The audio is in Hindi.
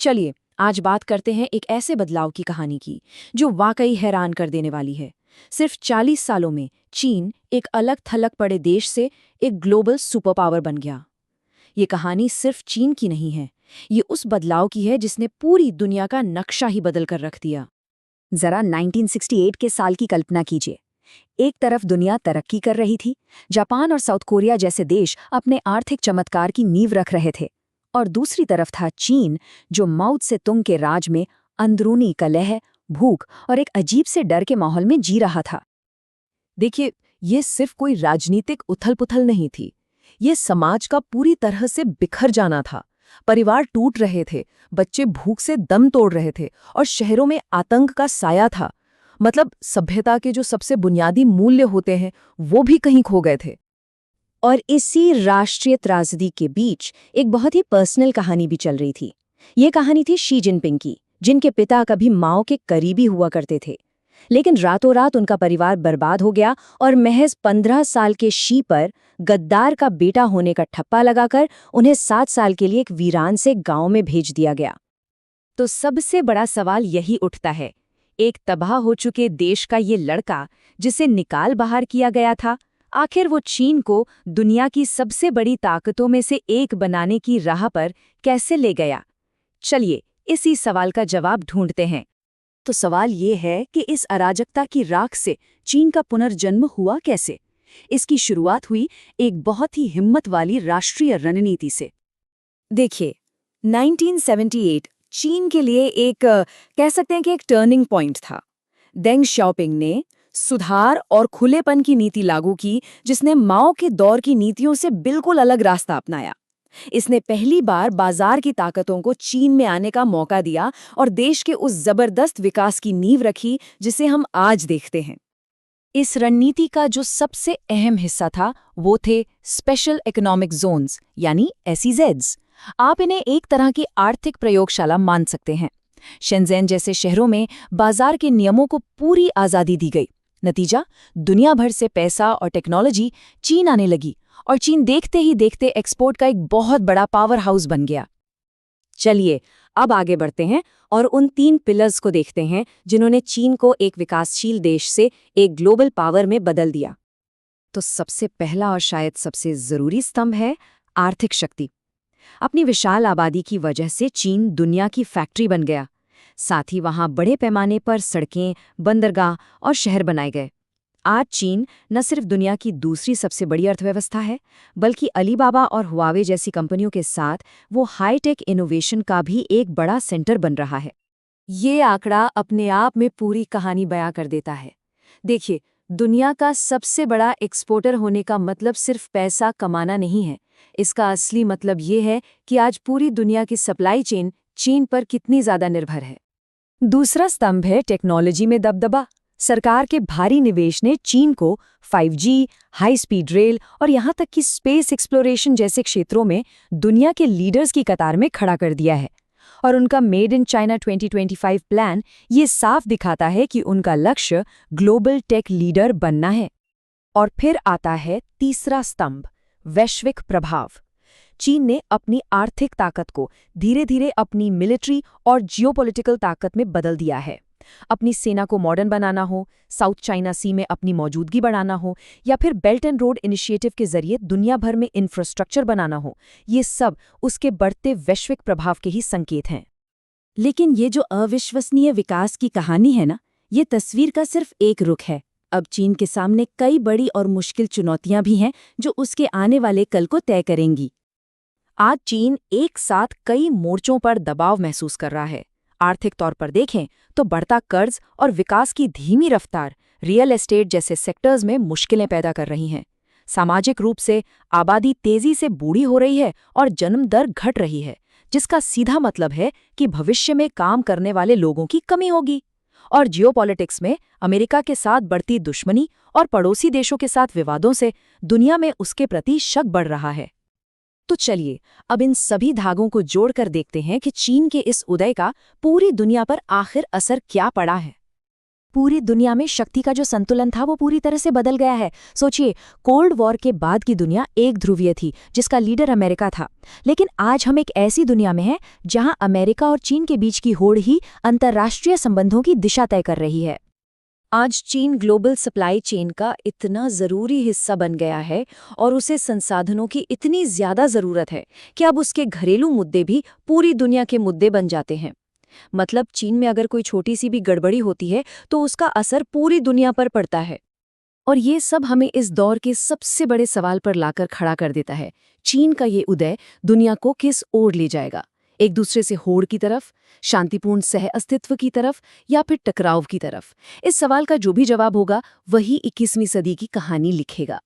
चलिए आज बात करते हैं एक ऐसे बदलाव की कहानी की जो वाकई हैरान कर देने वाली है। सिर्फ 40 सालों में चीन एक अलग थलग पड़े देश से एक ग्लोबल सुपर पावर बन गया। ये कहानी सिर्फ चीन की नहीं है, ये उस बदलाव की है जिसने पूरी दुनिया का नक्शा ही बदल कर रख दिया। जरा 1968 के साल की कल्पना कीजिए। एक तरफ दुनिया तरक्की कर रही थी, जापान और साउथ कोरिया जैसे देश अपने आर्थिक चमत्कार की नींव रख रहे थे, और दूसरी तरफ था चीन, जो माओ त्से-तुंग के राज में अंदरूनी कलह, भूख और एक अजीब से डर के माहौल में जी रहा था। देखिए, ये सिर्फ कोई राजनीतिक उथल-पुथल नहीं थी, ये समाज का पूरी तरह से बिखर जाना था। परिवार टूट रहे थे, बच्चे भूख से दम तोड़ रहे थे और शहरों में आतंक का साया था। मतलब सभ्यता के जो सबसे बुनियादी मूल्य होते हैं वो भी कहीं खो गए थे। और इसी राष्ट्रीय त्रासदी के बीच एक बहुत ही पर्सनल कहानी भी चल रही थी। ये कहानी थी शी जिनपिंग की, जिनके पिता कभी माओ के करीबी हुआ करते थे, लेकिन रातों रात उनका परिवार बर्बाद हो गया और महज 15 साल के शी पर गद्दार का बेटा होने का ठप्पा लगाकर उन्हें 7 साल के लिए एक वीरान से गांव में भेज दिया गया। तो सबसे बड़ा सवाल यही उठता है, एक तबाह हो चुके देश का ये लड़का जिसे निकाल बाहर किया गया था, आखिर वो चीन को दुनिया की सबसे बड़ी ताकतों में से एक बनाने की राह पर कैसे ले गया? चलिए इसी सवाल का जवाब ढूंढते हैं। तो सवाल ये है कि इस अराजकता की राख से चीन का पुनर्जन्म हुआ कैसे? इसकी शुरुआत हुई एक बहुत ही हिम्मत वाली राष्ट्रीय रणनीति से। देखिए, 1978 चीन के लिए कह सकते हैं कि एक टर्निंग पॉइंट था। देंग शाओपिंग ने सुधार और खुलेपन की नीति लागू की, जिसने माओ के दौर की नीतियों से बिल्कुल अलग रास्ता अपनाया। इसने पहली बार बाजार की ताकतों को चीन में आने का मौका दिया और देश के उस जबरदस्त विकास की नींव रखी जिसे हम आज देखते हैं। इस रणनीति का जो सबसे अहम हिस्सा था वो थे स्पेशल इकोनॉमिक जोन्स यानी एसईजेड्स। आप इन्हें एक तरह की आर्थिक प्रयोगशाला मान सकते हैं। शेंज़ेन जैसे शहरों में बाजार के नियमों को पूरी आज़ादी दी गई। नतीजा, दुनिया भर से पैसा और टेक्नोलॉजी चीन आने लगी और चीन देखते ही देखते एक्सपोर्ट का एक बहुत बड़ा पावर हाउस बन गया। चलिए अब आगे बढ़ते हैं और उन 3 पिलर्स को देखते हैं जिन्होंने चीन को एक विकासशील देश से एक ग्लोबल पावर में बदल दिया। तो सबसे पहला और शायद सबसे जरूरी स्तंभ है आर्थिक शक्ति। अपनी विशाल आबादी की वजह से चीन दुनिया की फैक्ट्री बन गया। साथ ही वहां बड़े पैमाने पर सड़कें, बंदरगाह और शहर बनाए गए। आज चीन न सिर्फ दुनिया की दूसरी सबसे बड़ी अर्थव्यवस्था है, बल्कि अलीबाबा और हुआवे जैसी कंपनियों के साथ वो हाईटेक इनोवेशन का भी एक बड़ा सेंटर बन रहा है। ये आंकड़ा अपने आप में पूरी कहानी बयां कर देता है। देखिए, दुनिया का सबसे बड़ा एक्सपोर्टर होने का मतलब सिर्फ पैसा कमाना नहीं है। इसका असली मतलब ये है कि आज पूरी दुनिया की सप्लाई चेन चीन पर कितनी ज्यादा निर्भर है। दूसरा स्तंभ है टेक्नोलॉजी में दबदबा। सरकार के भारी निवेश ने चीन को 5G, हाई स्पीड रेल और यहाँ तक कि स्पेस एक्सप्लोरेशन जैसे क्षेत्रों में दुनिया के लीडर्स की कतार में खड़ा कर दिया है। और उनका मेड इन चाइना 2025 प्लान ये साफ दिखाता है कि उनका लक्ष्य ग्लोबल टेक लीडर बनना है। और फिर आता है तीसरा स्तंभ, वैश्विक प्रभाव। चीन ने अपनी आर्थिक ताकत को धीरे धीरे अपनी मिलिट्री और जियोपॉलिटिकल ताकत में बदल दिया है। अपनी सेना को मॉडर्न बनाना हो, साउथ चाइना सी में अपनी मौजूदगी बढ़ाना हो, या फिर बेल्ट एंड रोड इनिशिएटिव के जरिए दुनिया भर में इंफ्रास्ट्रक्चर बनाना हो, ये सब उसके बढ़ते वैश्विक प्रभाव के ही संकेत हैं। लेकिन ये जो अविश्वसनीय विकास की कहानी है ना, ये तस्वीर का सिर्फ एक रुख है। अब चीन के सामने कई बड़ी और मुश्किल चुनौतियां भी हैं जो उसके आने वाले कल को तय करेंगी। आज चीन एक साथ कई मोर्चों पर दबाव महसूस कर रहा है। आर्थिक तौर पर देखें तो बढ़ता कर्ज और विकास की धीमी रफ्तार रियल एस्टेट जैसे सेक्टर्स में मुश्किलें पैदा कर रही हैं। सामाजिक रूप से आबादी तेजी से बूढ़ी हो रही है और जन्म दर घट रही है, जिसका सीधा मतलब है कि भविष्य में काम करने वाले लोगों की कमी होगी। और जियोपॉलिटिक्स में अमेरिका के साथ बढ़ती दुश्मनी और पड़ोसी देशों के साथ विवादों से दुनिया में उसके प्रति शक बढ़ रहा है। तो चलिए अब इन सभी धागों को जोड़कर देखते हैं कि चीन के इस उदय का पूरी दुनिया पर आखिर असर क्या पड़ा है। पूरी दुनिया में शक्ति का जो संतुलन था वो पूरी तरह से बदल गया है। सोचिए, कोल्ड वॉर के बाद की दुनिया एक ध्रुवीय थी जिसका लीडर अमेरिका था, लेकिन आज हम एक ऐसी दुनिया में हैं जहां अमेरिका और चीन के बीच की होड़ ही अंतर्राष्ट्रीय संबंधों की दिशा तय कर रही है। आज चीन ग्लोबल सप्लाई चेन का इतना ज़रूरी हिस्सा बन गया है और उसे संसाधनों की इतनी ज़्यादा ज़रूरत है कि अब उसके घरेलू मुद्दे भी पूरी दुनिया के मुद्दे बन जाते हैं। मतलब चीन में अगर कोई छोटी सी भी गड़बड़ी होती है तो उसका असर पूरी दुनिया पर पड़ता है। और ये सब हमें इस दौर के सबसे बड़े सवाल पर लाकर खड़ा कर देता है, चीन का ये उदय दुनिया को किस ओर ले जाएगा? एक दूसरे से होड़ की तरफ, शांतिपूर्ण सह अस्तित्व की तरफ, या फिर टकराव की तरफ? इस सवाल का जो भी जवाब होगा वही 21वीं सदी की कहानी लिखेगा।